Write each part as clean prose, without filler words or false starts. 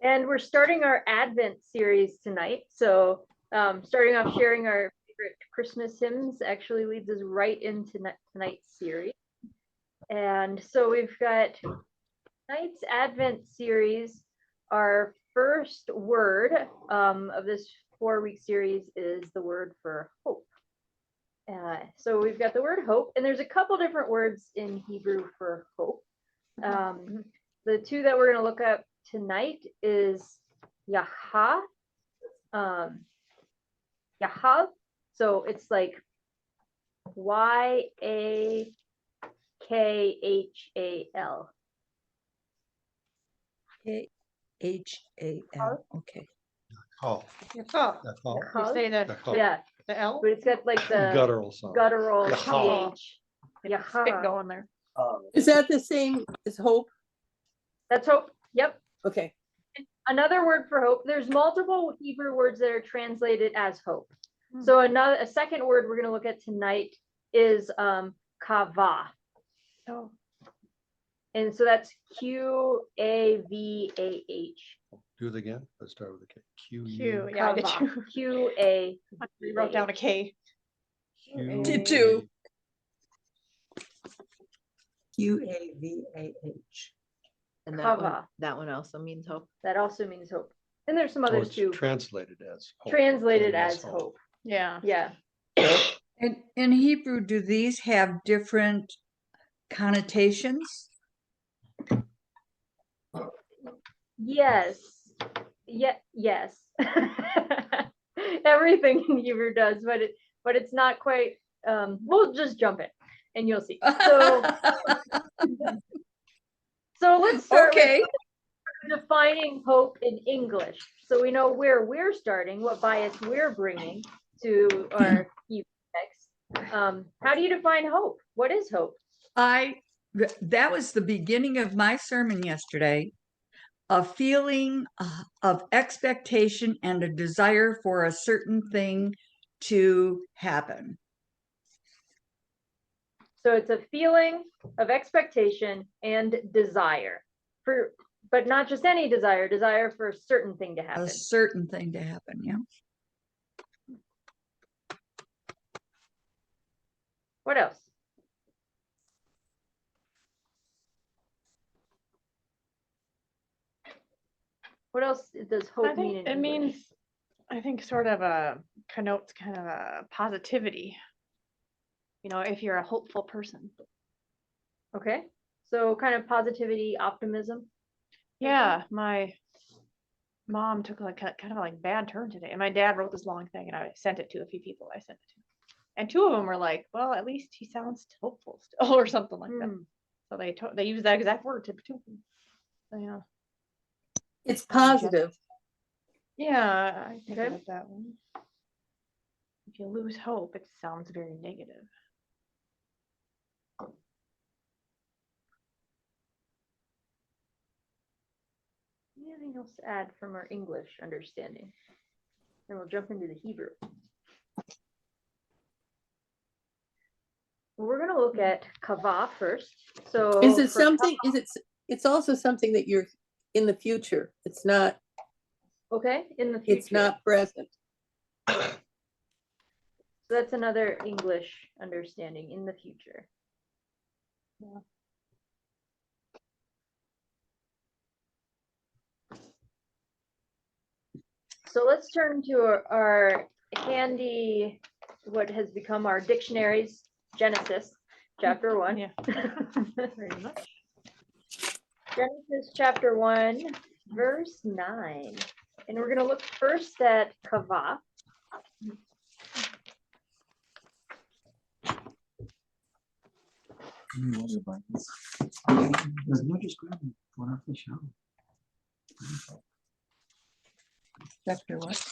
And we're starting our Advent series tonight. So starting off sharing our favorite Christmas hymns actually leads us right into tonight's series. And so we've got tonight's Advent series. Our first word of this 4-week series is the word for hope. So we've got the word hope, and there's a couple different words in Hebrew for hope. The two that we're going to look at tonight is Yaha, Yahav. So it's like Yakhal. Khal. Okay. Oh, Oh, that's all. you say the Yeah, the L? but it's got like the Guttural sound. guttural Yaha. ch. Spit Yaha. going there. Is that the same as hope? That's hope. Yep. Okay. Another word for hope. There's multiple Hebrew words that are translated as hope. So a second word we're going to look at tonight is kavah. Oh, And so that's Qavah. Do it again. Let's start with a K. Q. Q. Yeah, I did Kavah. too. Qa. I wrote down a K. Did too. Qavah. And Kava. that one also means hope. That also means hope. And there's some Oh, others it's too. translated as hope. Translated as hope. Yeah. Yeah. And in Hebrew, do these have different connotations? Yes. Yes. Everything in Hebrew does, but it's not quite we'll just jump in and you'll see. So let's start Okay. with defining hope in English. So we know where we're starting, what bias we're bringing to our Hebrew text. How do you define hope? What is hope? That was the beginning of my sermon yesterday. A feeling of expectation and a desire for a certain thing to happen. So it's a feeling of expectation and desire but not just any desire for a certain thing to happen. A certain thing to happen, yeah. What else? What else does hope I mean think in it English? means, I think sort of connotes kind of a positivity. You know, if you're a hopeful person. Okay. So kind of positivity, optimism. Yeah, my mom took like kind of like bad turn today, and my dad wrote this long thing, and I sent it to a few people. I sent it to, and two of them were like, "Well, at least he sounds hopeful still," or something like that. So they used that exact word to two of them. So, yeah. It's positive. Yeah, I think Okay. of that one. If you lose hope, it sounds very negative. Anything else to add from our English understanding? Then we'll jump into the Hebrew. We're going to look at kavah first. So Is it for something, it's also something that you're in the future. It's not, okay, in the future. it's not present. So that's another English understanding, in the future. Yeah. So let's turn to our handy, what has become our dictionaries, Genesis, chapter 1. Yeah. Very much. Genesis chapter 1, verse 9. And we're going to look first at kavah. Chapter what?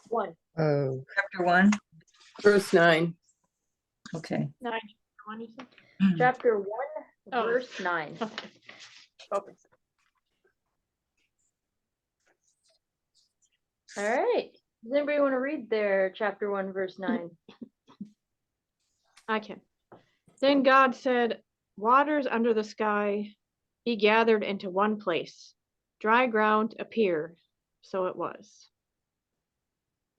1. Oh, chapter 1. Verse 9. Okay. 9. You said? Chapter 1, Oh. verse 9. Focus. All right. Does anybody want to read their chapter 1, verse 9? I can. Then God said, "Waters under the sky be gathered into one place, dry ground appear. So it was.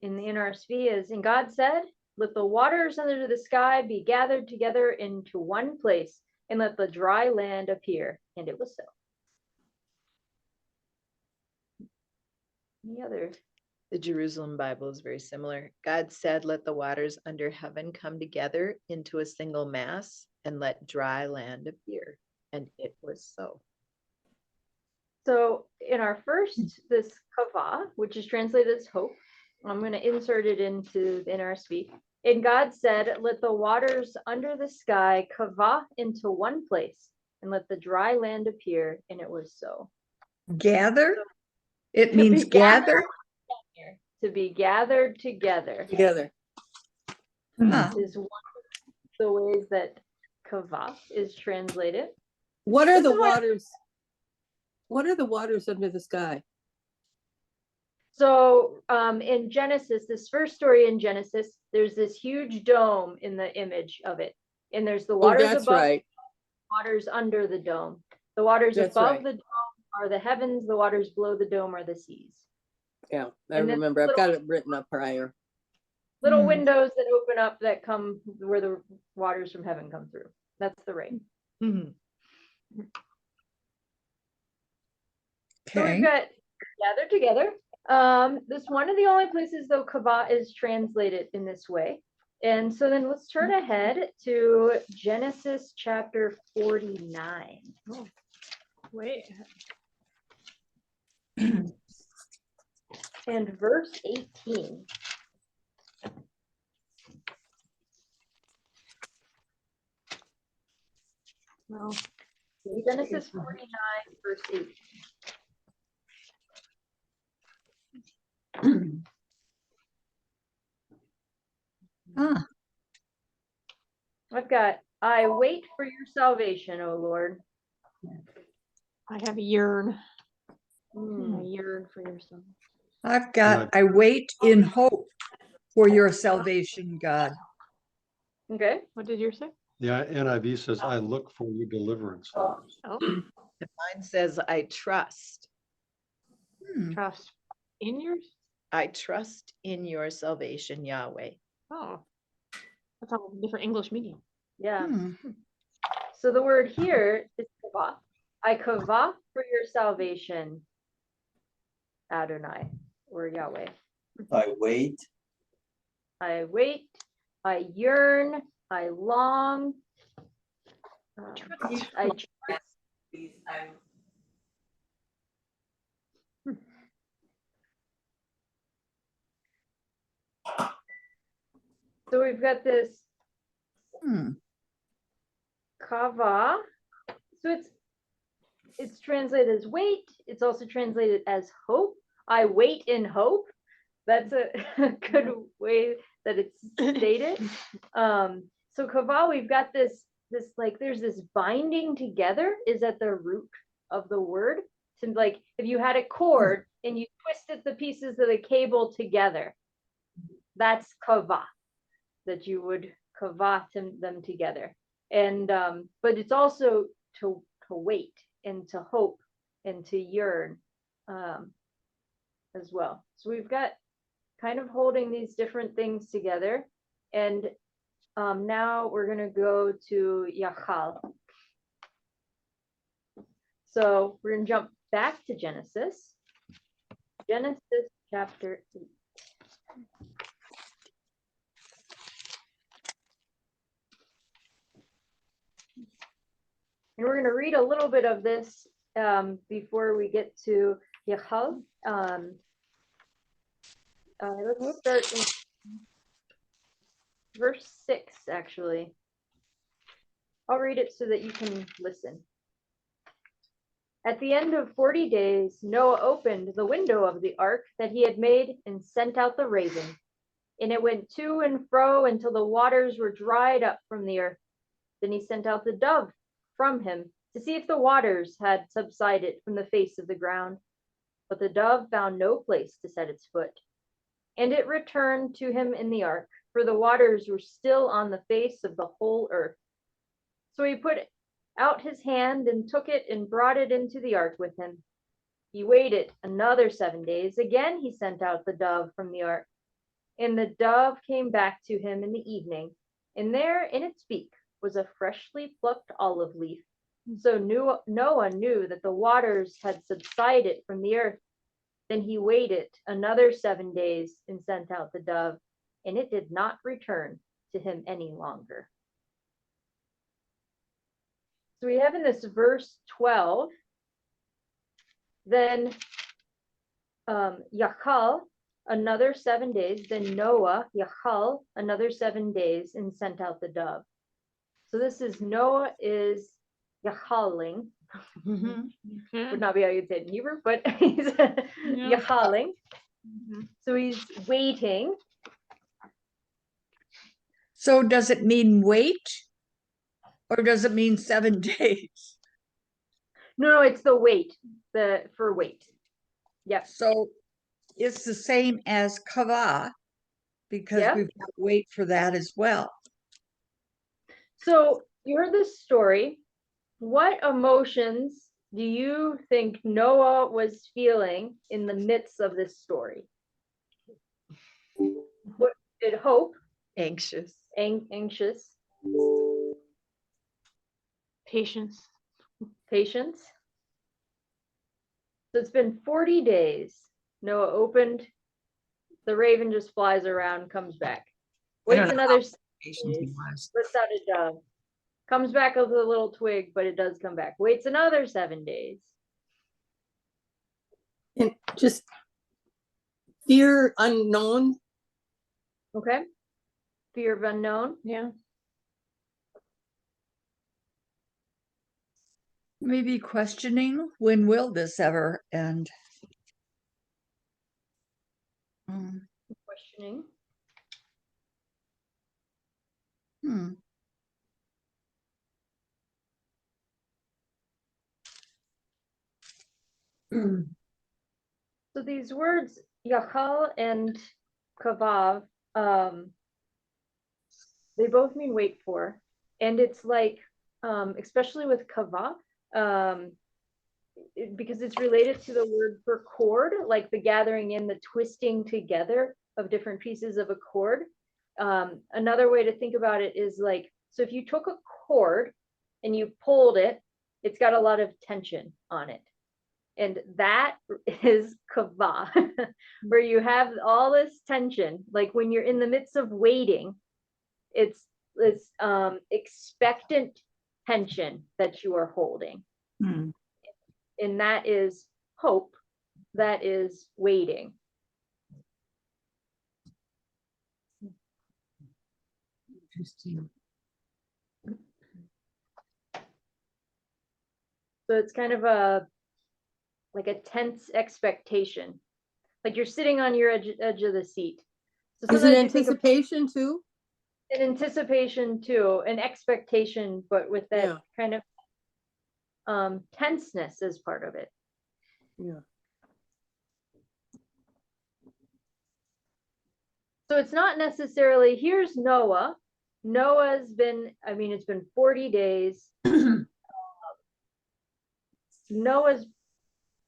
In the NRSV is, and God said, let the waters under the sky be gathered together into one place, and let the dry land appear. And it was so. Any other? The Jerusalem Bible is very similar. God said, let the waters under heaven come together into a single mass and let dry land appear. And it was so. So in our first, this kava, which is translated as hope, I'm going to insert it into the NRSV. And God said, let the waters under the sky kava into one place, and let the dry land appear. And it was so. Gather? It To be means gathered gather? To be gathered together Together. Huh. is one of the ways that kava is translated. What are This the is what- waters? What are the waters under the sky? So in Genesis, this first story in Genesis, there's this huge dome in the image of it. And there's the Oh, waters that's above, right. waters under the dome. The waters That's above right. the dome are the heavens, the waters below the dome are the seas. Yeah, I And then remember. I've little- got it written up prior. Little Hmm. windows that open up that come where the waters from heaven come through. That's the rain. Mhm. So Okay. we've got gathered together. This one of the only places though kava is translated in this way. And so then let's turn ahead to Genesis chapter 49. Wait. And verse 18. Well, Genesis 49, verse 18. Ah, I've got, I wait for your salvation, O Lord. I have a yearn. Hmm. I yearn for your son. I've got, I wait in hope for your salvation, God. Okay. What did yours say? The NIV says, I look for your deliverance. Oh, Mine says, I trust. Hmm. trust in yours? I trust in your salvation, Yahweh. Oh, that's a different English meaning. Yeah. Hmm. So the word here is kava. I kava for your salvation, Adonai, or Yahweh. I wait. I wait, I yearn, I long. I trust. So we've got this Hmm. kava. So it's translated as wait. It's also translated as hope. I wait in hope. That's a good way that it's stated. So kava, we've got this like there's this binding together is at the root of the word. So like if you had a cord and you twisted the pieces of the cable together, that's kava, that you would kava them together. And but it's also to wait and to hope and to yearn as well. So we've got kind of holding these different things together. And now we're going to go to Yachal. So we're going to jump back to Genesis. Genesis chapter 8. And we're going to read a little bit of this before we get to Yachal. Let's start in verse 6, actually. I'll read it so that you can listen. At the end of 40 days, Noah opened the window of the ark that he had made and sent out the raven. And it went to and fro until the waters were dried up from the earth. Then he sent out the dove from him to see if the waters had subsided from the face of the ground. But the dove found no place to set its foot. And it returned to him in the ark, for the waters were still on the face of the whole earth. So he put out his hand and took it and brought it into the ark with him. He waited another 7 days. Again, he sent out the dove from the ark. And the dove came back to him in the evening, and there in its beak was a freshly plucked olive leaf. So Noah knew that the waters had subsided from the earth. Then he waited another 7 days and sent out the dove, and it did not return to him any longer. So we have in this verse 12, then Yachal, another 7 days. Then Noah, Yachal, another 7 days, and sent out the dove. So this is Noah is Yachaling. Would not be how you'd say it in Hebrew, but he's Yachaling. So he's waiting. So does it mean wait? Or does it mean 7 days? No, it's the wait, for wait. Yep. So it's the same as kava, because Yeah. we've got to wait for that as well. So you heard this story. What emotions do you think Noah was feeling in the midst of this story? What did hope, Anxious. anxious, Patience. patience? So it's been 40 days. Noah opened, the raven just flies around, comes back. I don't Waits know another Patient he days, was. lets out a dove, comes back with a little twig, but it does come back. Waits another 7 days. And just fear unknown. Okay. Fear of unknown. Yeah. Maybe questioning, when will this ever end? Questioning. Hmm. So these words, Yachal and Kavav, they both mean wait for. And it's like, especially with Kavav, because it's related to the word for cord, like the gathering in, the twisting together of different pieces of a cord. Another way to think about it is like, so if you took a cord and you pulled it, it's got a lot of tension on it. And that is kava, where you have all this tension. Like when you're in the midst of waiting, it's this expectant tension that you are holding. Hmm. And that is hope, that is waiting. Interesting. So it's kind of a like a tense expectation, like you're sitting on your edge of the seat. So Is it sometimes you think of anticipation too? an anticipation too, an expectation, but with that Yeah. kind of tenseness as part of it. Yeah. So it's not necessarily, here's Noah. Noah's been, I mean, it's been 40 days. Noah's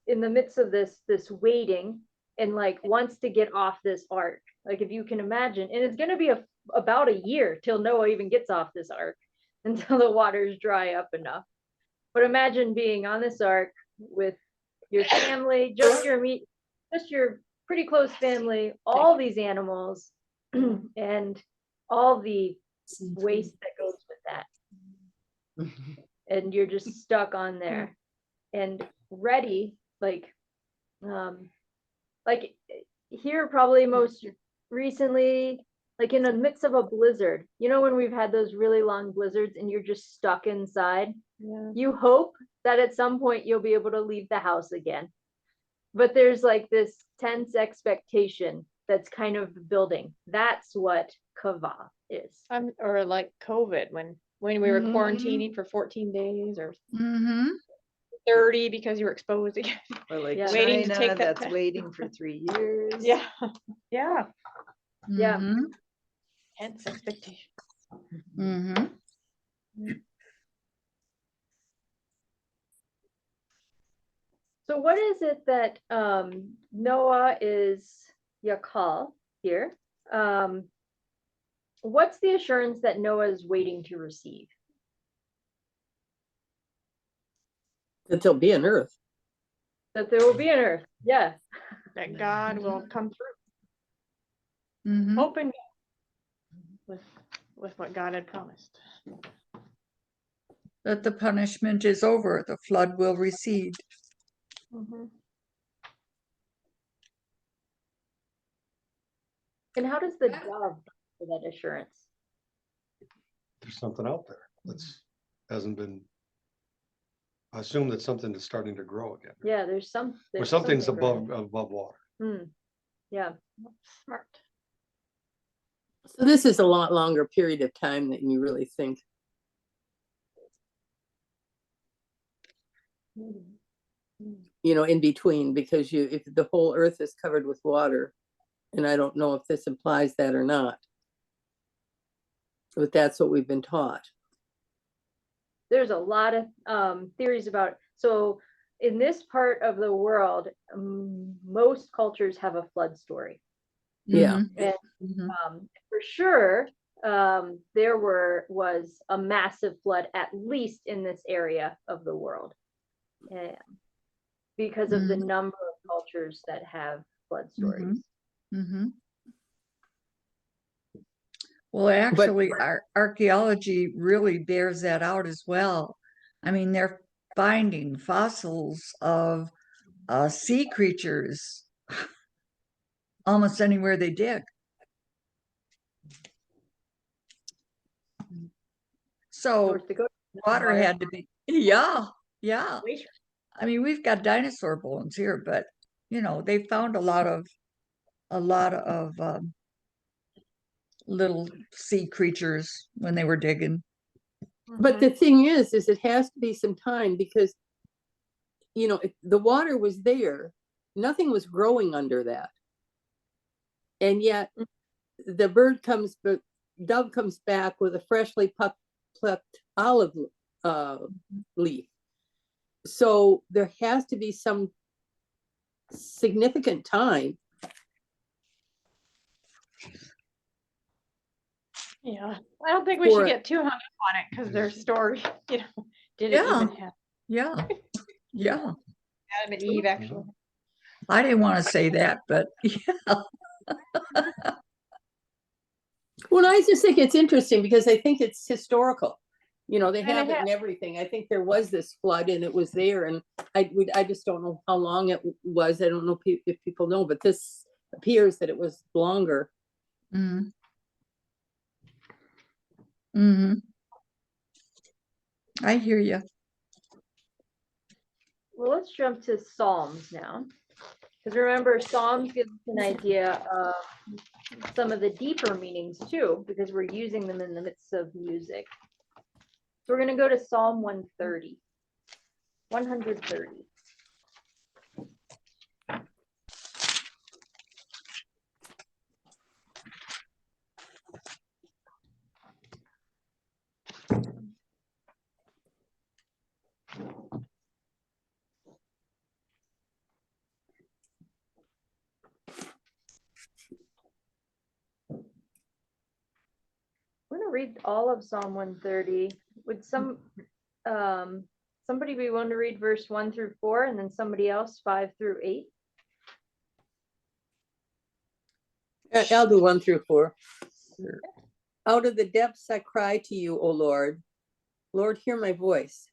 in the midst of this waiting and like wants to get off this ark. Like if you can imagine, and it's going to be about a year till Noah even gets off this ark, until the waters dry up enough. But imagine being on this ark with your family, just your pretty close family, all these animals, and all the waste that goes with that. And you're just stuck on there and ready, like here probably most recently, like in the midst of a blizzard, you know, when we've had those really long blizzards and you're just stuck inside. Yeah. You hope that at some point you'll be able to leave the house again, but there's like this tense expectation that's kind of building. That's what kava is. Or like COVID, when we were Mhm. quarantining for 14 days or Mm-hmm. 30 because you were exposed again. Or like Yeah. Waiting to China, take that that's test. waiting for 3 years. Yeah. Yeah. Yeah. Hence expectation. Mm-hmm. So what is it that Noah is Yakal here? What's the assurance that Noah is waiting to receive? That there'll be an earth. That there will be an earth. Yeah. That God will come through, Mhm. open with what God had promised. That the punishment is over, the flood will recede. Mhm. And how does the dove for that assurance? There's something out there that's hasn't been. I assume that something is starting to grow again. Yeah, there's Or something's something growing. above water. Yeah. Smart. So this is a lot longer period of time than you really think. You know, in between, because if the whole earth is covered with water, and I don't know if this implies that or not, but that's what we've been taught. There's a lot of theories about, so in this part of the world, most cultures have a flood story. Yeah. And Mhm. for sure, there was a massive flood, at least in this area of the world. Because of the number of cultures that have flood stories. Mhm. Well, actually, archaeology really bears that out as well. I mean, they're finding fossils of sea creatures almost anywhere they dig. So North Dakota, water water. had to be, yeah. Glacier. I mean, we've got dinosaur bones here, but you know, they found a lot of little sea creatures when they were digging. But the thing is it has to be some time, because, you know, if the water was there, nothing was growing under that. And yet the dove comes back with a freshly plucked olive leaf. So there has to be some significant time. Yeah, I don't think we should For- get too hung up on it because their story, you know, didn't Yeah. even have Yeah. Adam and Eve actually. I didn't want to say that, but yeah. Well, I just think it's interesting because I think it's historical. You know, they And it have it in everything. I think there was this flood and it was there, and I just don't know how long it was. I don't know if people know, but this appears that it was longer. Mm. Mm-hmm. I hear you. Well, let's jump to Psalms now. Because remember, Psalms give us an idea of some of the deeper meanings too, because we're using them in the midst of music. So we're going to go to Psalm 130. 130. We're going to read all of Psalm 130. Would somebody be willing to read verse 1 through 4, and then somebody else 5 through 8? I'll do 1 through 4. Out of the depths I cry to you, O Lord. Lord, hear my voice.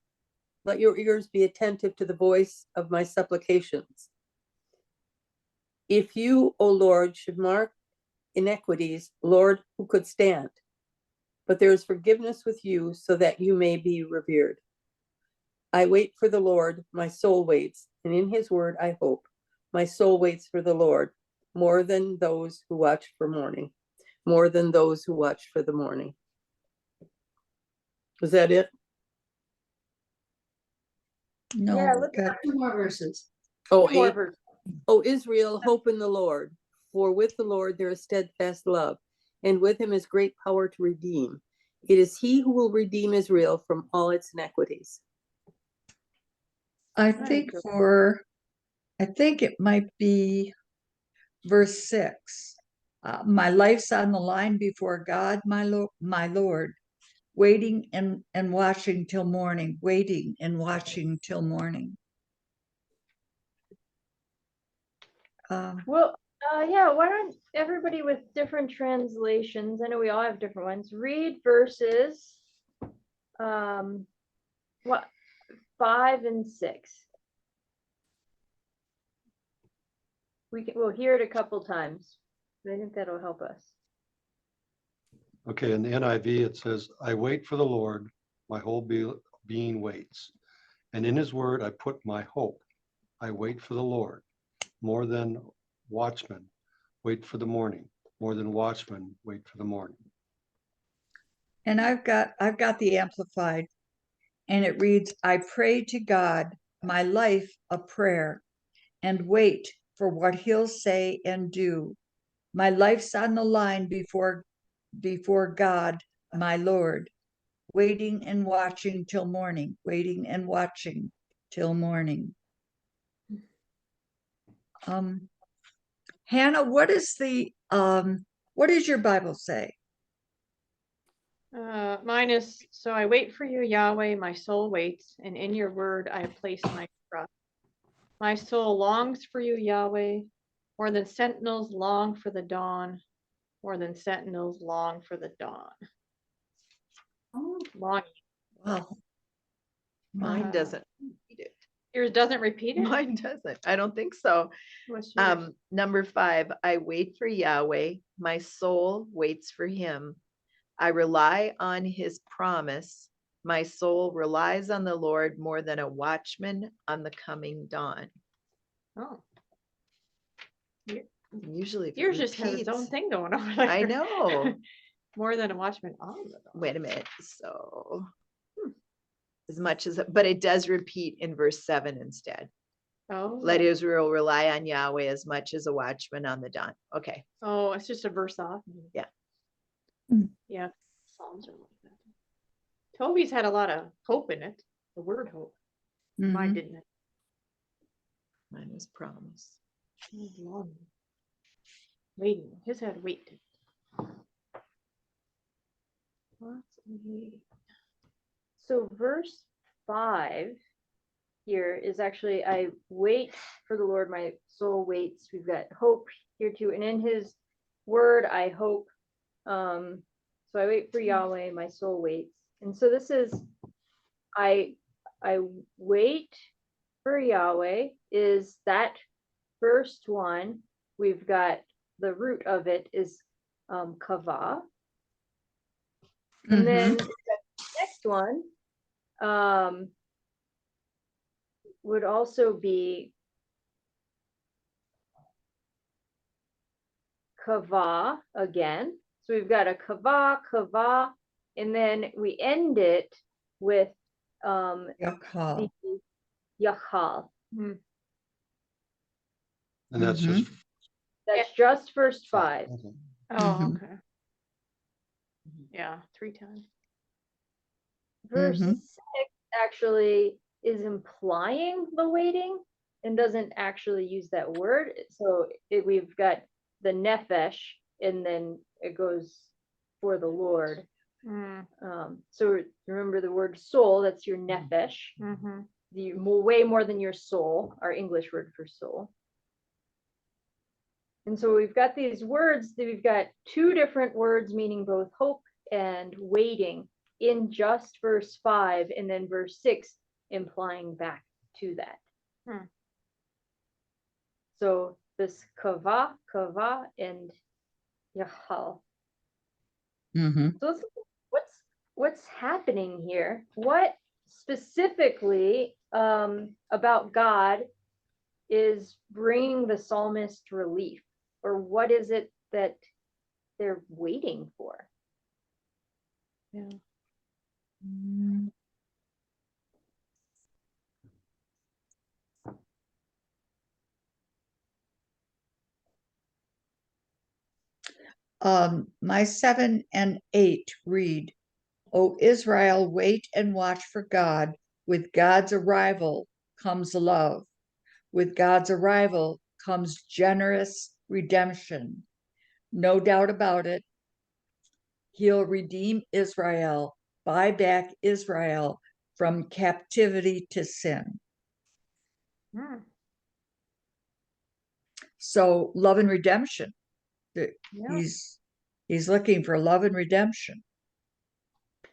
Let your ears be attentive to the voice of my supplications. If you, O Lord, should mark iniquities, Lord, who could stand? But there is forgiveness with you, so that you may be revered. I wait for the Lord, my soul waits, and in his word I hope. My soul waits for the Lord, more than those who watch for morning, more than those who watch for the morning. Was that it? No, Yeah, look got 2 more verses. Oh, Two more 8. verses. O Israel, hope in the Lord, for with the Lord there is steadfast love, and with him is great power to redeem. It is he who will redeem Israel from all its iniquities. I think for I think it might be verse 6. My life's on the line before God, my Lord, waiting and watching till morning, waiting and watching till morning. Well, yeah, why don't everybody with different translations, I know we all have different ones, read verses, what, 5 and 6. We'll hear it a couple times. I think that'll help us. Okay, in the NIV, it says, I wait for the Lord, my whole being waits. And in his word, I put my hope. I wait for the Lord. More than watchmen, wait for the morning. More than watchmen, wait for the morning. And I've got the Amplified, and it reads, I pray to God, my life a prayer, and wait for what he'll say and do. My life's on the line before God, my Lord, waiting and watching till morning, waiting and watching till morning. Hannah, what does your Bible say? Mine is, so I wait for you, Yahweh, my soul waits, and in your word I place my trust. My soul longs for you, Yahweh, more than sentinels long for the dawn, more than sentinels long for the dawn. Long. Wow. Mine Uh, doesn't repeat it. Yours doesn't repeat it? Mine doesn't. I don't think so. What's yours? Number 5, I wait for Yahweh. My soul waits for him. I rely on his promise. My soul relies on the Lord more than a watchman on the coming dawn. Oh, Usually if it yours just has its own repeats- thing going on. There. I know. More than a watchman on the dawn. Wait a minute. So as much as, but it does repeat in verse 7 instead. Oh. Let Israel rely on Yahweh as much as a watchman on the dawn. Okay. Oh, it's just a verse off. Yeah. Yeah. Psalms are like that. Toby's had a lot of hope in it. The word hope. Mine Mhm. didn't. Mine was promise. It was long. Waiting. His had wait. What's wait? So verse 5 here is actually, I wait for the Lord, my soul waits. We've got hope here too. And in his word, I hope. So I wait for Yahweh, my soul waits. And so this is, I wait for Yahweh is that first one. We've got the root of it is kavah. And then the next one would also be kavah again. So we've got a kavah, and then we end it with the Yakhal. yachal. And that's just. That's just verse 5. Okay. Oh, Mhm. okay. Yeah, 3 times. Verse Mhm. 6 actually is implying the waiting and doesn't actually use that word. So we've got the nefesh, and then it goes for the Lord. Mm, So remember the word soul, that's your nefesh. mm-hmm. Way more than your soul, our English word for soul. And so we've got these words, we've got 2 different words meaning both hope and waiting in just verse 5, and then verse 6 implying back to that. So this kavah, and yachal. Mhm. So what's happening here? What specifically about God is bringing the psalmist relief, or what is it that they're waiting for? Yeah. My 7 and 8 read, O Israel, wait and watch for God. With God's arrival comes love. With God's arrival comes generous redemption. No doubt about it. He'll redeem Israel, buy back Israel from captivity to sin. Hmm. So love and redemption. The- Yeah. He's looking for love and redemption.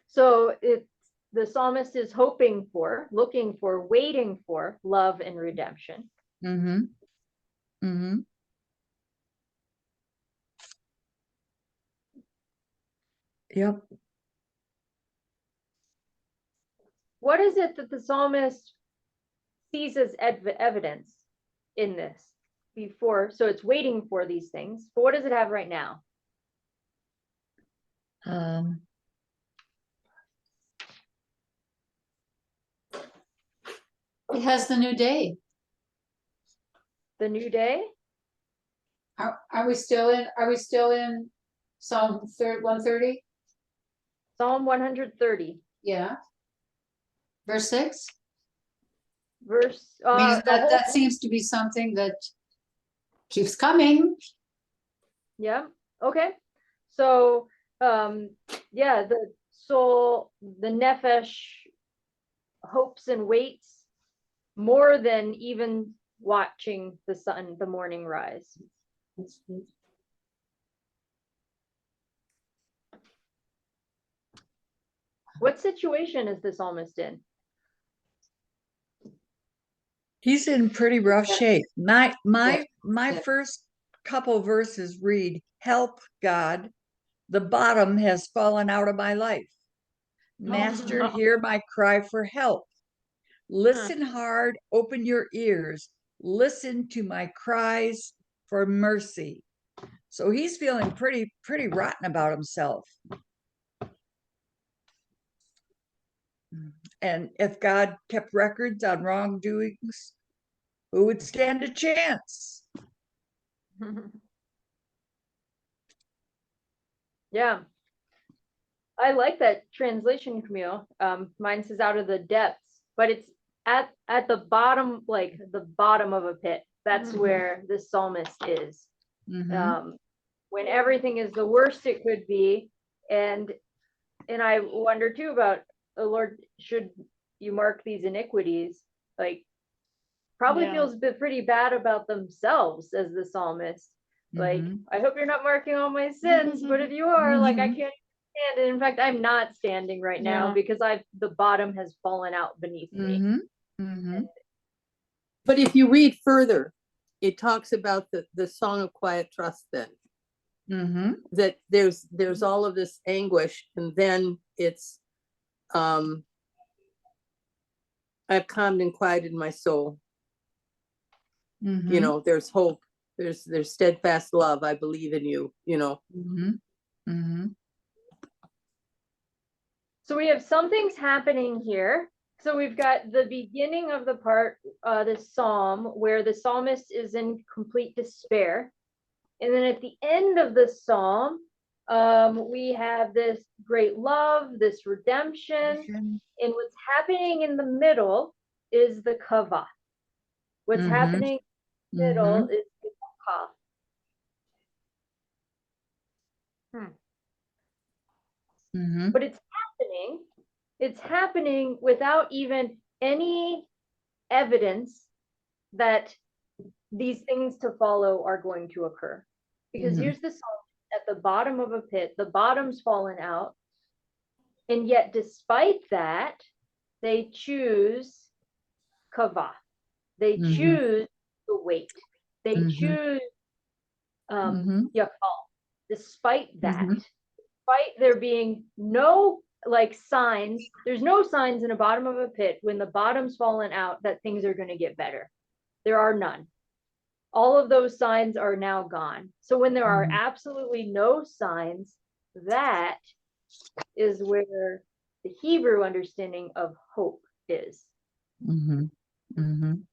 So it's the psalmist is hoping for, looking for, waiting for love and redemption. Mm-hmm. Mm-hmm. Yep. What is it that the psalmist sees as evidence in this before? So it's waiting for these things, but what does it have right now? It has the new day. The new day? Are we still in Psalm 130? Psalm 130, Yeah. Verse 6? verse, I mean, the that whole- seems to be something that keeps coming. yeah, okay. So, yeah, the soul, the nephesh hopes and waits more than even watching the sun, the morning rise. What situation is the psalmist in? He's in pretty rough Yeah. shape. My Yeah. first couple verses read, "Help, God, the bottom has fallen out of my life. Master, no. hear my cry for help. Listen hard, open your ears, listen to my cries for mercy." So he's feeling pretty rotten about himself. And if God kept records on wrongdoings, who would stand a chance? Yeah. I like that translation, Camille. Mine says out of the depths, but it's at the bottom, like the bottom of a pit. That's Mhm. where the psalmist is. Mhm. When everything is the worst it could be. And I wonder too about the Lord, should you mark these iniquities? Like, probably Yeah. feels a bit pretty bad about themselves as the psalmist. Like, Mhm. I hope you're not marking all my sins, but if you are, like, I Mhm. can't stand it. In fact, I'm not standing right now Yeah. because the bottom has fallen out beneath me. Mhm. Mhm. But if you read further, it talks about the song of quiet trust then, Mhm. that there's all of this anguish, and then it's I've calmed and quieted my soul. You Mhm. know, there's hope, there's steadfast love, I believe in you, you know. Mhm. Mhm. So we have some things happening here. So we've got the beginning of the part, the psalm, where the psalmist is in complete despair. And then at the end of the psalm, we have this great love, this redemption. And what's happening in the middle is the kavah. What's Mhm. happening in the middle Mhm. is the kaf. Mhm. But it's happening without even any evidence that these things to follow are going to occur. Because Mhm. here's the song at the bottom of a pit, the bottom's fallen out. And yet, despite that, they choose kavah. They Mhm. choose the wait. They Mhm. choose Mhm. yakal. Despite that, Mhm. despite there being no like signs, there's no signs in the bottom of a pit when the bottom's fallen out that things are going to get better. There are none. All of those signs are now gone. So when there are Mhm. absolutely no signs, that is where the Hebrew understanding of hope is. Mhm. Mhm.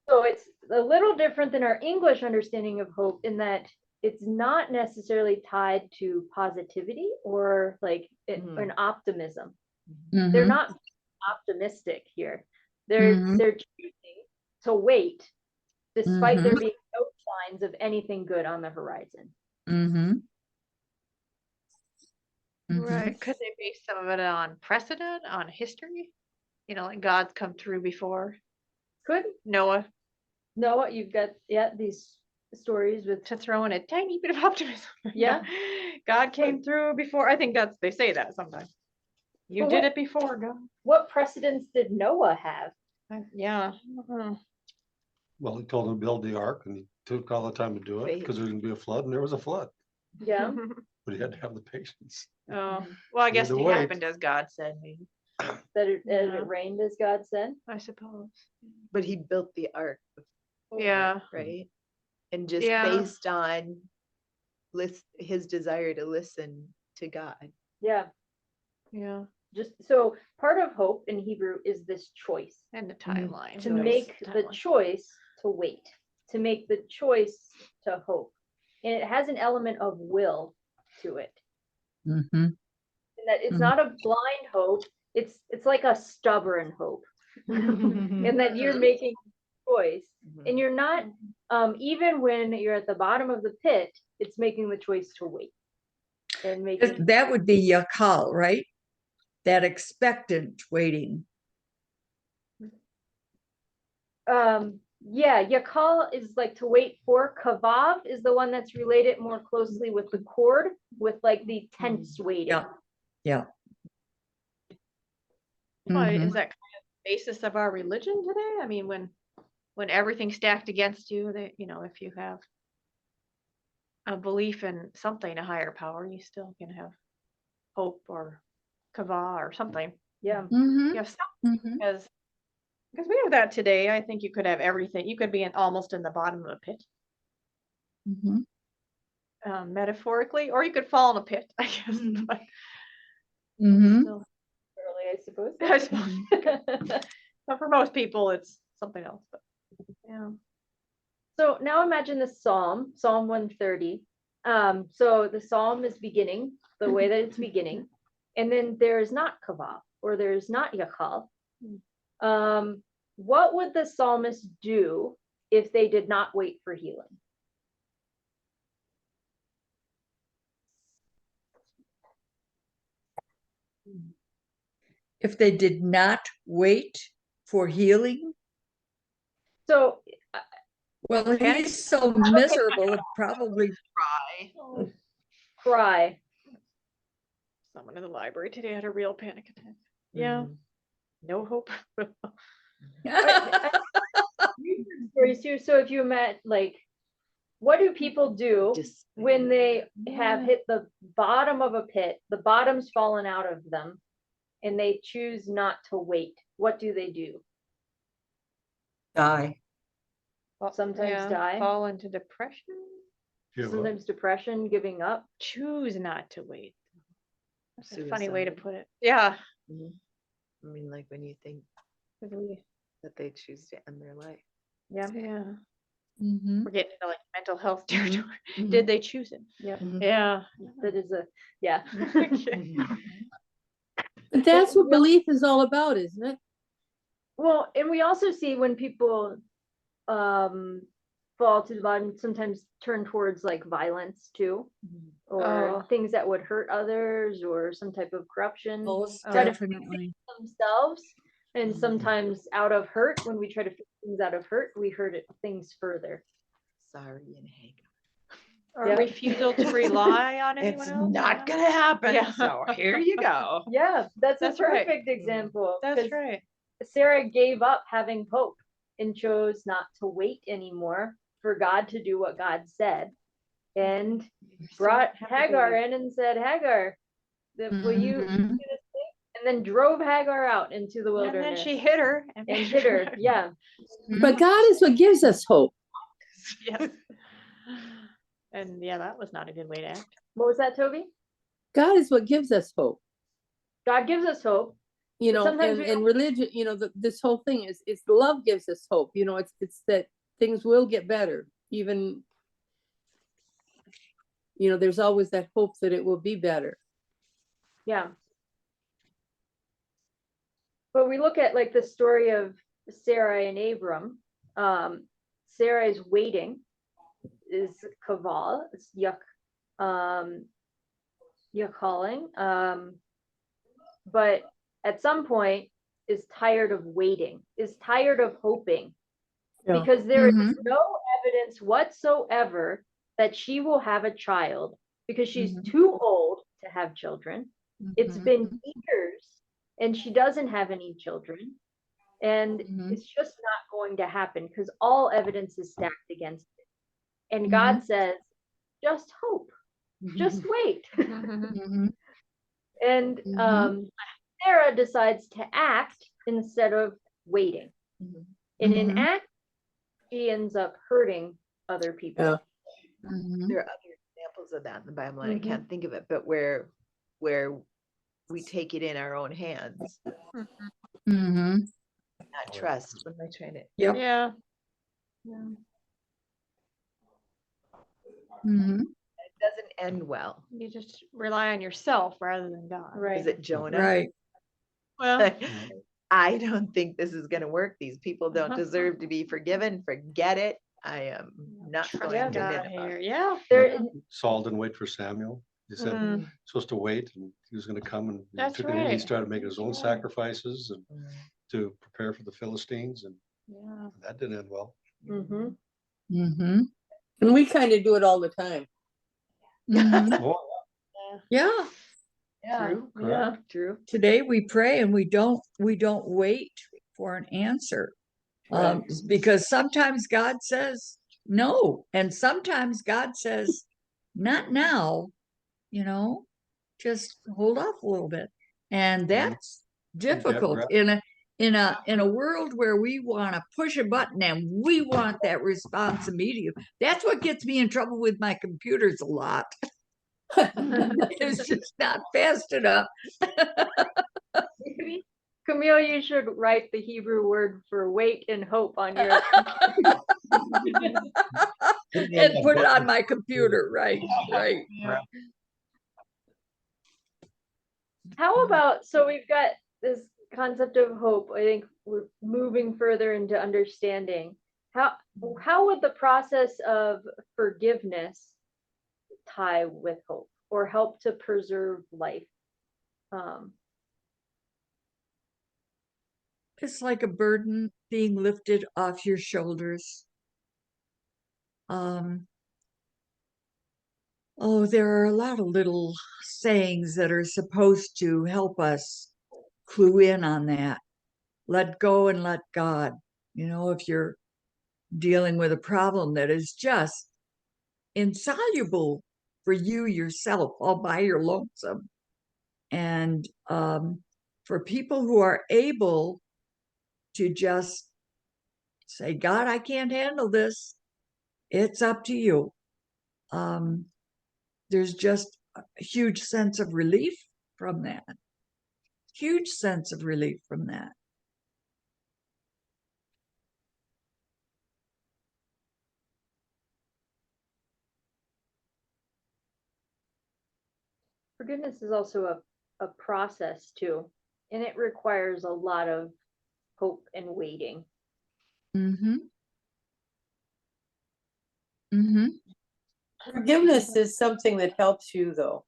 So it's a little different than our English understanding of hope in that it's not necessarily tied to positivity or like an optimism. They're Mhm. not optimistic here. They're choosing to wait, despite there Mhm. being no signs of anything good on the horizon. Mm-hmm. Right. Could they base some of it on precedent, on history? You know, like God's come through before. Could Noah, Noah, you've got these stories with to throw in a tiny bit of optimism. Yeah. God came through before. I think they say that sometimes. You But did what- it before, God. what precedents did Noah have? Yeah. Mhm. Well, he told him to build the ark and he took all the time to do it because there was gonna be a flood and there was a flood, Yeah. but he had to have the patience. Oh, well, I You had guess to it wait. happened as God said, maybe. That it Yeah. rained as God said. I suppose. But he built the ark. before, Yeah. Right? And just Yeah. based on his desire to listen to God. Yeah. Yeah. Just so part of hope in Hebrew is this choice. And the timeline. To Choice, make the timeline. choice to wait, to make the choice to hope. And it has an element of will to it. Mm-hmm. And that it's Mhm. not a blind hope, it's like a stubborn hope. And that you're making a choice. And you're not, even when you're at the bottom of the pit, it's making the choice to wait. And making That would be yakal, right? That expectant waiting. yeah, yakal is like to wait for. Kavav is the one that's related more closely with the chord, with like the tense waiting. Yeah. Yeah. Well, Mhm. is that kind of the basis of our religion today? I mean, when everything's stacked against you, that, you know, if you have a belief in something, a higher power, you still can have hope or kava or something. Yeah. Mhm. You have something, Mhm. because we have that today. I think you could have everything. You could be almost in the bottom of a pit, Mhm. metaphorically, or you could fall in a pit, I guess. But Mhm. still, Early, I suppose. I suppose. But for most people, it's something else. But yeah. So now imagine the Psalm, Psalm 130. So the Psalm is beginning the way that it's beginning, and then there is not kavav, or there's not yakal. What would the psalmist do if they did not wait for healing? If they did not wait for healing, So well, he's so miserable, it probably. cry. Someone in the library today had a real panic attack. Yeah. No hope. Stories too. So if you met, like, what do people do Just when they have hit the bottom of a pit, the bottom's fallen out of them, and they choose not to wait? What do they do? Die. Sometimes die. Fall into depression. Give up. Sometimes depression, giving up. Choose not to wait. That's a funny way to Suicide. put it. Yeah. I mean, like when you think Could we- that they choose to end their life. Yeah. Yeah. Mhm. We're getting into like mental health territory. Mhm. Did they choose it? Yeah. Yeah. That is a, yeah. But that's what belief is all about, isn't it? Well, and we also see when people fall to the bottom, sometimes turn towards like violence too, or Oh. things that would hurt others, or some type of corruption Most Try to- definitely. themselves. And sometimes out of hurt, when we try to fix things out of hurt, we hurt things further. Sorry and Hagar. Or Yeah. refusal to rely on anyone It's else. not gonna happen. Yeah. So here you go. Yeah, that's That's a right. perfect example. That's 'cause right. Sarah gave up having hope and chose not to wait anymore for God to do what God said, and brought Hagar in and said, Hagar, will you do Mhm. this thing? And then drove Hagar out into the And wilderness. then she hit her and hit her. Yeah. But God is what gives us hope. Yes. And yeah, that was not a good way to act. What was that, Toby? God is what gives us hope. God gives us hope. You But know, sometimes and, we and don't- religion, you know, this whole thing is love gives us hope. You know, it's that things will get better. Even, you know, there's always that hope that it will be better. Yeah. But we look at like the story of Sarah and Abram, Sarah is waiting, is kaval, it's calling. But at some point is tired of waiting, is tired of hoping, Yeah. because there is Mhm. no evidence whatsoever that she will have a child because she's Mhm. too old to have children. It's Mhm. been years and she doesn't have any children. And Mhm. it's just not going to happen because all evidence is stacked against it. And Mhm. God says, just hope, just wait. Mhm. And Mhm. Sarah decides to act instead of waiting. Mhm. And in Mhm. act, she ends up hurting other people. Yeah. Mhm. There are other examples of that in the Bible, and Mhm. I can't think of it, but where we take it in our own hands, Mhm. not trust. What am I trying to? Yep. Yeah. Mhm. It doesn't end well. You just rely on yourself rather than God. Right. Is it Jonah? Right. Well, I don't think this is going to work. These people don't Uh-huh. deserve to be forgiven. Forget it. I am not trust going to God Nineveh. here. Yeah. There, Saul didn't wait for Samuel. He said, Mm. supposed to wait, and he was gonna come, and he That's took it in, he right. started making his own That's right. sacrifices and to prepare for the Philistines, and Yeah. that didn't end well. mhm. Mhm. And we kind of do it all the time. Mhm. Oh, Yeah. Yeah. True. Yeah. True. Today we pray and we don't wait for an answer. Right. Because sometimes God says no, and sometimes God says, not now, just hold off a little bit. And that's difficult in a world where we want to push a button and we want that response immediately. That's what gets me in trouble with my computers a lot. It's just not fast enough. Camille, you should write the Hebrew word for wait and hope on your. And put it on my computer. Right. How about, so we've got this concept of hope. I think we're moving further into understanding. How would the process of forgiveness tie with hope or help to preserve life? It's like a burden being lifted off your shoulders. There are a lot of little sayings that are supposed to help us clue in on that. Let go and let God. If you're dealing with a problem that is just insoluble for you yourself all by your lonesome. And for people who are able to just say, God, I can't handle this. It's up to you. There's just a huge sense of relief from that. Huge sense of relief from that. Forgiveness is also a process too, and it requires a lot of hope and waiting. Mm-hmm. Mm-hmm. Forgiveness is something that helps you, though.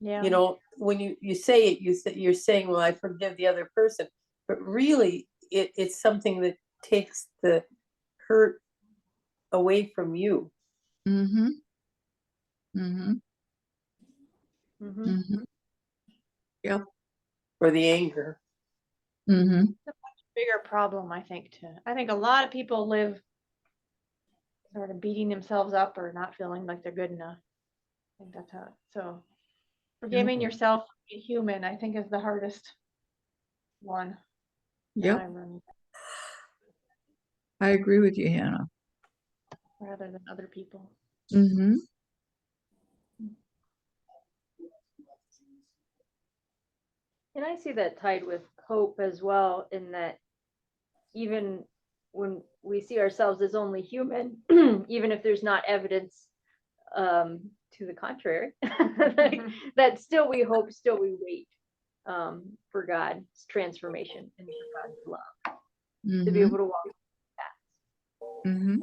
Yeah. When you say it, you're saying, well, I forgive the other person, but really it's something that takes the hurt away from you. Mm-hmm. Mm-hmm. Mhm. Mm-hmm. Yep. Or the anger. Mm-hmm. Bigger problem, I think, too. I think a lot of people live sort of beating themselves up or not feeling like they're good enough. I think that's how. So forgiving yourself, being human, I think, is the hardest one. Yep. I agree with you, Hannah. Rather than other people. Mm-hmm. And I see that tied with hope as well, in that even when we see ourselves as only human, even if there's not evidence to the contrary, that still we hope, still we wait for God's transformation and for God's love to be able to walk Mhm.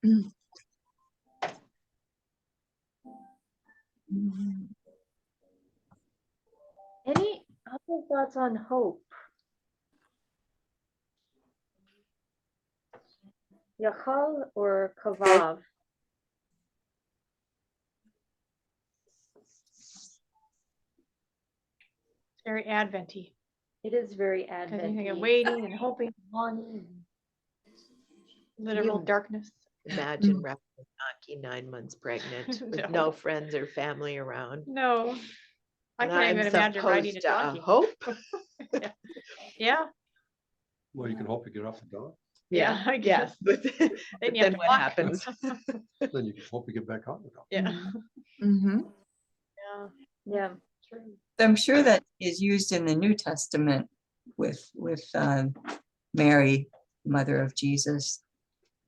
Mhm. Any other thoughts on hope? Yachal or Kavav? It's very Adventy. It is very Because you think of Advent. waiting and hoping, and longing, and literal You- darkness. Imagine wrapping a donkey 9 months pregnant with No. no friends or family around. No, I And can't I'm even imagine riding a supposed to, donkey. hope. Yeah, Well, you can hope you get off the dog, Yeah, I Yes, guess. but Then but you have then to what walk. happens? then you can hope you get back on the dog. Yeah. Mhm. Yeah. Yeah. True. I'm sure that is used in the New Testament with Mary, mother of Jesus.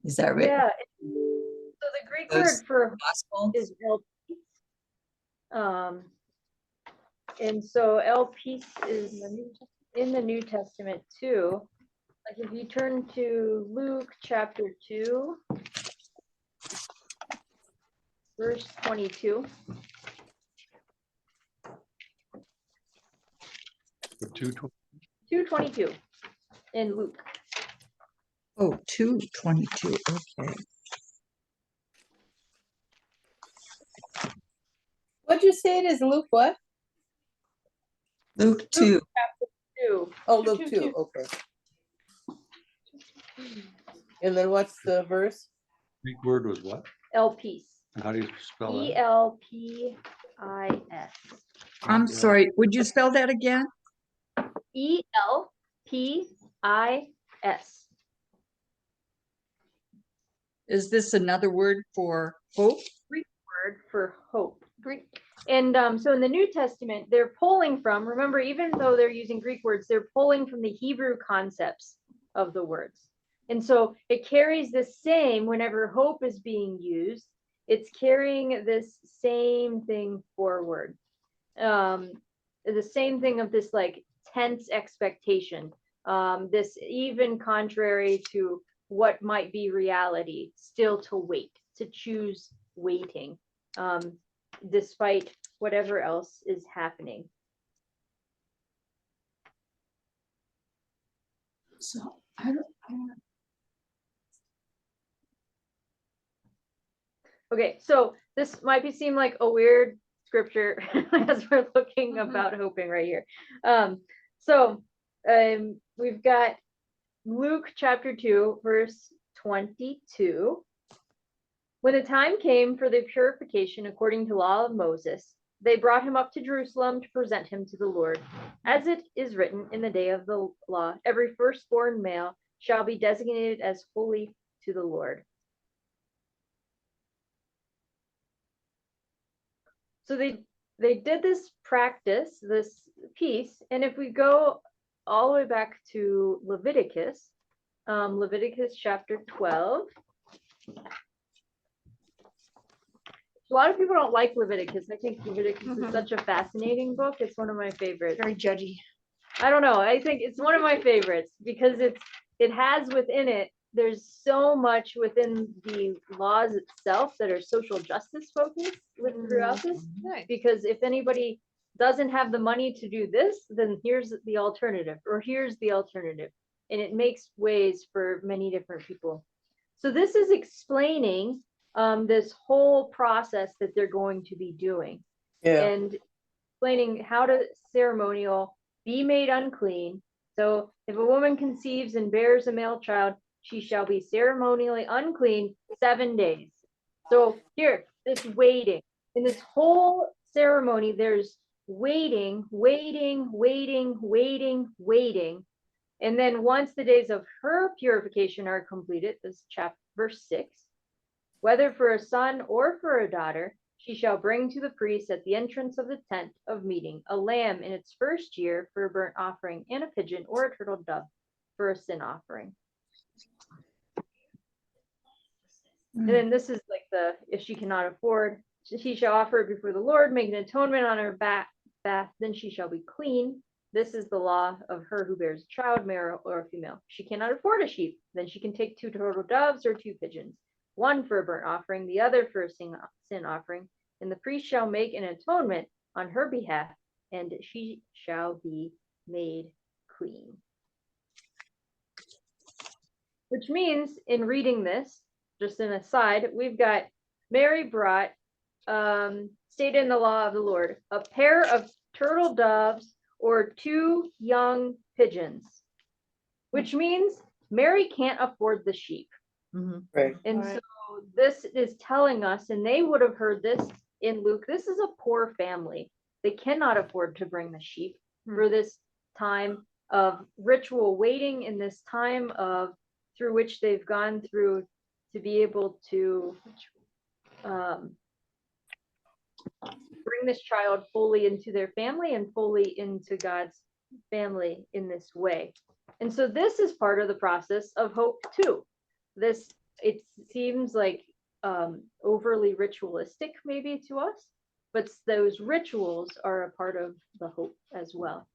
Is that written? Yeah. So the Greek Those- word for Gospel? is elpis. And so elpis is in the New Testament too. Like if you turn to Luke chapter 2, verse 22. The 2:20. 2:22 in Luke. Oh, 2:22, okay. What'd you say it is, Luke, what? Luke 2. 2. Oh, Luke Two, 2, two. okay. And then what's the verse? Greek word was what? Elpis. And how do you spell that? ELPIS. I'm Yeah. sorry, would you spell that again? ELPIS. Is this another word for hope? Word for hope. Greek. And so in the New Testament, they're pulling from, remember, even though they're using Greek words, they're pulling from the Hebrew concepts of the words. And so it carries the same whenever hope is being used, it's carrying this same thing forward. The same thing of this like tense expectation, this even contrary to what might be reality, still to wait, to choose waiting, despite whatever else is happening. So I don't. Okay, so this might seem like a weird scripture as we're looking about hoping right here. We've got Luke chapter 2, verse 22. When the time came for the purification according to law of Moses, they brought him up to Jerusalem to present him to the Lord. As it is written in the day of the law, every firstborn male shall be designated as holy to the Lord. So they did this practice, this piece, and if we go all the way back to Leviticus, Leviticus chapter 12. A lot of people don't like Leviticus. I think Leviticus is such a fascinating book. It's one of my favorites. Very judgy. I don't know. I think it's one of my favorites because it has within it, there's so much within the laws itself that are social justice focused throughout this. Nice. Because if anybody doesn't have the money to do this, then here's the alternative, or here's the alternative. And it makes ways for many different people. So this is explaining this whole process that they're going to be doing. Yeah. And explaining how to ceremonial be made unclean. So if a woman conceives and bears a male child, she shall be ceremonially unclean 7 days. So here, this waiting. In this whole ceremony, there's waiting. And then once the days of her purification are completed, this chapter, verse 6, whether for a son or for a daughter, she shall bring to the priest at the entrance of the tent of meeting a lamb in its first year for a burnt offering, and a pigeon or a turtle dove for a sin offering. And then this is like if she cannot afford, she shall offer it before the Lord, make an atonement on her bath, then she shall be clean. This is the law of her who bears a child, male or female. She cannot afford a sheep, then she can take 2 turtle doves or 2 pigeons, one for a burnt offering, the other for a sin offering. And the priest shall make an atonement on her behalf, and she shall be made clean. Which means, in reading this, just an aside, we've got Mary brought, stated in the law of the Lord, a pair of turtle doves or 2 young pigeons, which means Mary can't afford the sheep. Mhm. Right. And Right. so this is telling us, and they would have heard this in Luke, this is a poor family. They cannot afford to bring the sheep for this time of ritual waiting, in this time of through which they've gone through to be able to bring this child fully into their family and fully into God's family in this way. And so this is part of the process of hope too. This, it seems like overly ritualistic maybe to us, but those rituals are a part of the hope as well.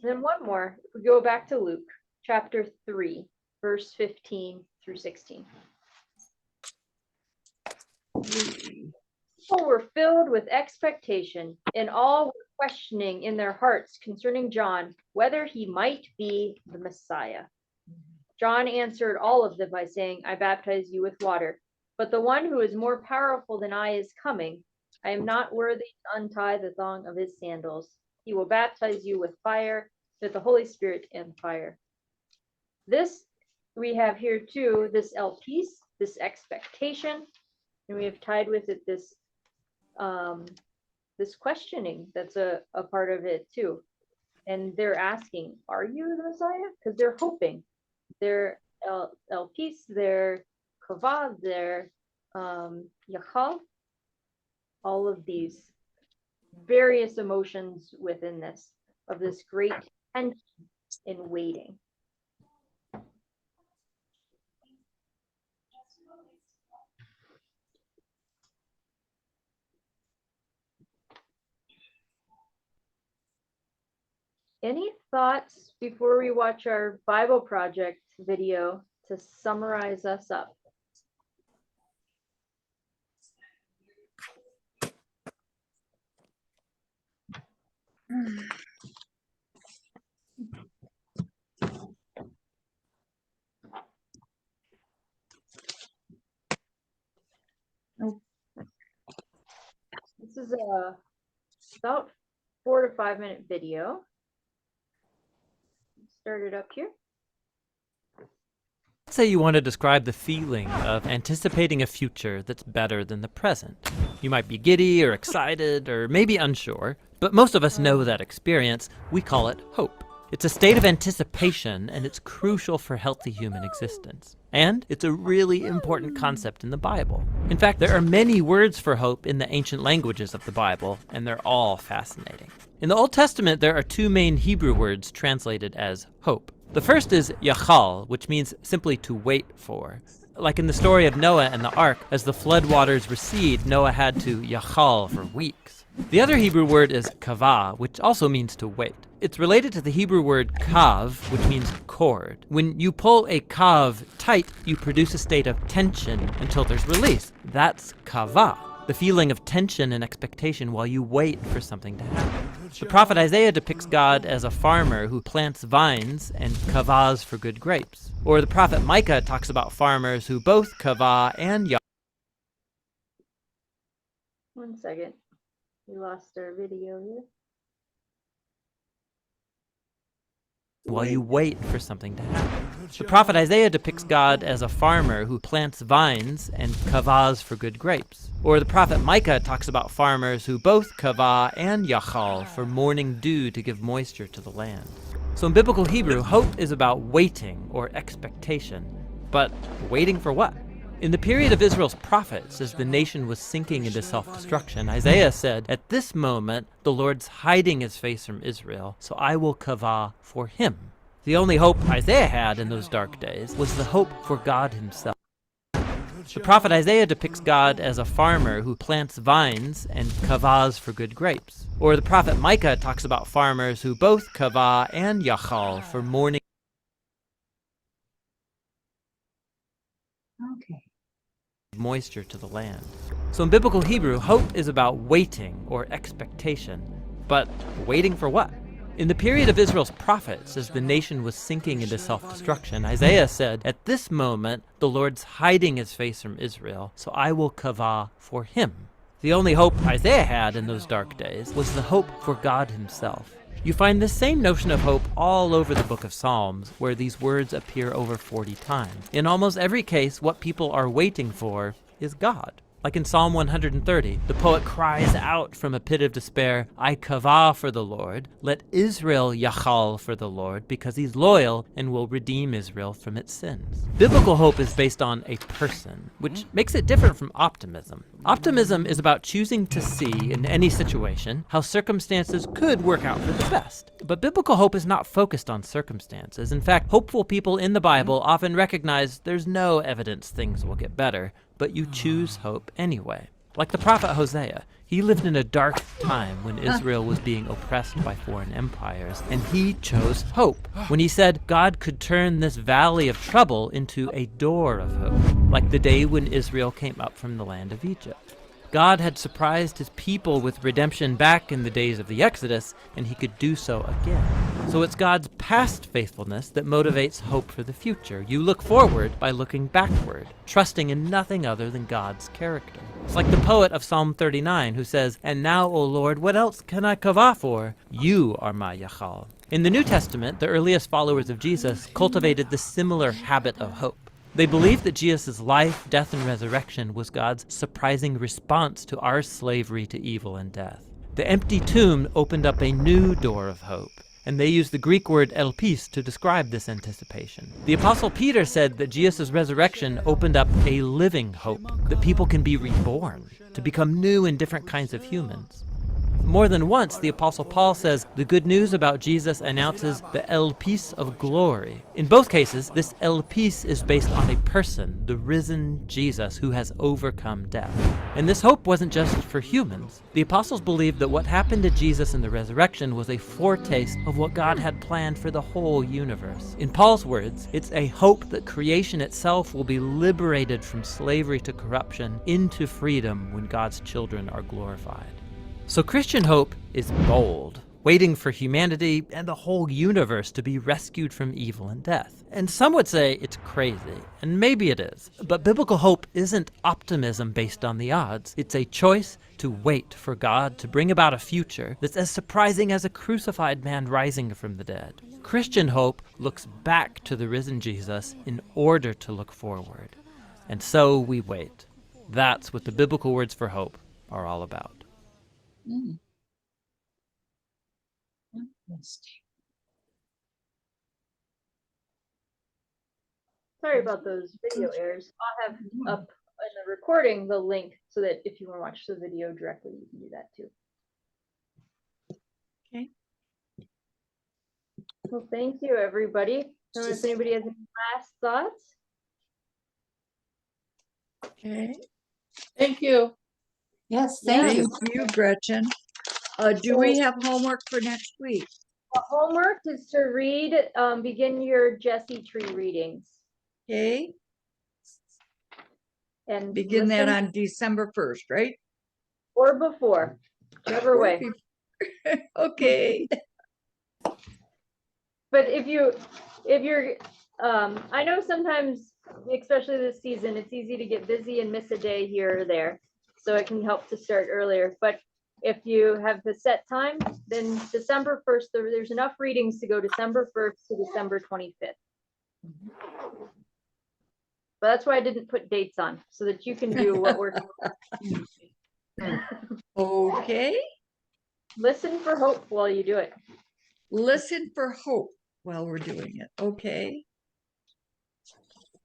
Then one more, if we go back to Luke chapter 3, verse 15 through 16. People were filled with expectation, and all were questioning in their hearts concerning John whether he might be the Messiah. John answered all of them by saying, I baptize you with water, but the one who is more powerful than I is coming. I am not worthy to untie the thong of his sandals. He will baptize you with fire, with the Holy Spirit and fire. This we have here too, this elpis, this expectation, and we have tied with it this this questioning that's a part of it too. And they're asking, are you the Messiah? Because they're hoping. They're elpis, they're kavah, they're yachal, all of these various emotions within this, of this great tension in waiting. Any thoughts before we watch our Bible Project video to summarize us up? This is a about 4 to 5 minute video. Start it up here. Let's say you want to describe the feeling of anticipating a future that's better than the present. You might be giddy or excited or maybe unsure, but most of us know that experience. We call it hope. It's a state of anticipation, and it's crucial for healthy human existence. And it's a really important concept in the Bible. In fact, there are many words for hope in the ancient languages of the Bible, and they're all fascinating. In the Old Testament, there are 2 main Hebrew words translated as hope. The first is yachal, which means simply to wait for. Like in the story of Noah and the ark, as the flood waters recede, Noah had to yachal for weeks. The other Hebrew word is kavah, which also means to wait. It's related to the Hebrew word kav, which means cord. When you pull a kav tight, you produce a state of tension until there's release. That's kavah, the feeling of tension and expectation while you wait for something to happen. The prophet Isaiah depicts God as a farmer who plants vines and kavahs for good grapes. Or the prophet Micah talks about farmers who both kavah and yah. 1 second. We lost our video here. While you wait for something to happen. The prophet Isaiah depicts God as a farmer who plants vines and kavahs for good grapes. Or the prophet Micah talks about farmers who both kavah and yachal for morning dew to give moisture to the land. So in biblical Hebrew, hope is about waiting or expectation. But waiting for what? In the period of Israel's prophets, as the nation was sinking into self-destruction, Isaiah said, at this moment, the Lord's hiding his face from Israel, so I will kavah for him. The only hope Isaiah had in those dark days was the hope for God himself. The prophet Isaiah depicts God as a farmer who plants vines and kavahs for good grapes. Or the prophet Micah talks about farmers who both kavah and yachal for mourning Okay. moisture to the land. So in biblical Hebrew, hope is about waiting or expectation. But waiting for what? In the period of Israel's prophets, as the nation was sinking into self-destruction, Isaiah said, "At this moment, the Lord's hiding his face from Israel, so I will kavah for him." The only hope Isaiah had in those dark days was the hope for God himself. You find this same notion of hope all over the book of Psalms, where these words appear over 40 times. In almost every case, what people are waiting for is God. Like in Psalm 130, the poet cries out from a pit of despair, "I kavah for the Lord, let Israel yachal for the Lord, because he's loyal and will redeem Israel from its sins." Biblical hope is based on a person, which makes it different from optimism. Optimism is about choosing to see in any situation how circumstances could work out for the best. But biblical hope is not focused on circumstances. In fact, hopeful people in the Bible often recognize there's no evidence things will get better, but you choose hope anyway. Like the prophet Hosea, he lived in a dark time when Israel was being oppressed by foreign empires, and he chose hope when he said God could turn this valley of trouble into a door of hope, like the day when Israel came up from the land of Egypt. God had surprised his people with redemption back in the days of the Exodus, and he could do so again. So it's God's past faithfulness that motivates hope for the future. You look forward by looking backward, trusting in nothing other than God's character. It's like the poet of Psalm 39 who says, "And now, O Lord, what else can I kavah for? You are my yachal." In the New Testament, the earliest followers of Jesus cultivated the similar habit of hope. They believed that Jesus' life, death, and resurrection was God's surprising response to our slavery to evil and death. The empty tomb opened up a new door of hope, and they used the Greek word elpis to describe this anticipation. The Apostle Peter said that Jesus' resurrection opened up a living hope, that people can be reborn, to become new and different kinds of humans. More than once, the Apostle Paul says the good news about Jesus announces the elpis of glory. In both cases, this elpis is based on a person, the risen Jesus, who has overcome death. And this hope wasn't just for humans. The apostles believed that what happened to Jesus in the resurrection was a foretaste of what God had planned for the whole universe. In Paul's words, it's a hope that creation itself will be liberated from slavery to corruption into freedom when God's children are glorified. So Christian hope is bold, waiting for humanity and the whole universe to be rescued from evil and death. And some would say it's crazy, and maybe it is. But biblical hope isn't optimism based on the odds. It's a choice to wait for God to bring about a future that's as surprising as a crucified man rising from the dead. Christian hope looks back to the risen Jesus in order to look forward. And so we wait. That's what the biblical words for hope are all about. Sorry about those video errors. I'll have up in the recording the link so that if you want to watch the video directly, you can do that too. Okay. Well, thank you, everybody. I don't know if anybody has any last thoughts. Okay. Thank you. Yes, thank you. Thank you, Gretchen. Do we have homework for next week? The homework is to read, begin your Jesse Tree readings. Okay, And begin that listen- on December 1st, right? or before, whichever way. Okay. But if you're, I know sometimes, especially this season, it's easy to get busy and miss a day here or there. So it can help to start earlier. But if you have the set time, then December 1st, there's enough readings to go December 1st to December 25th. But that's why I didn't put dates on, so that you can do what works. Okay, Listen for hope while you do it. listen for hope while we're doing it. Okay.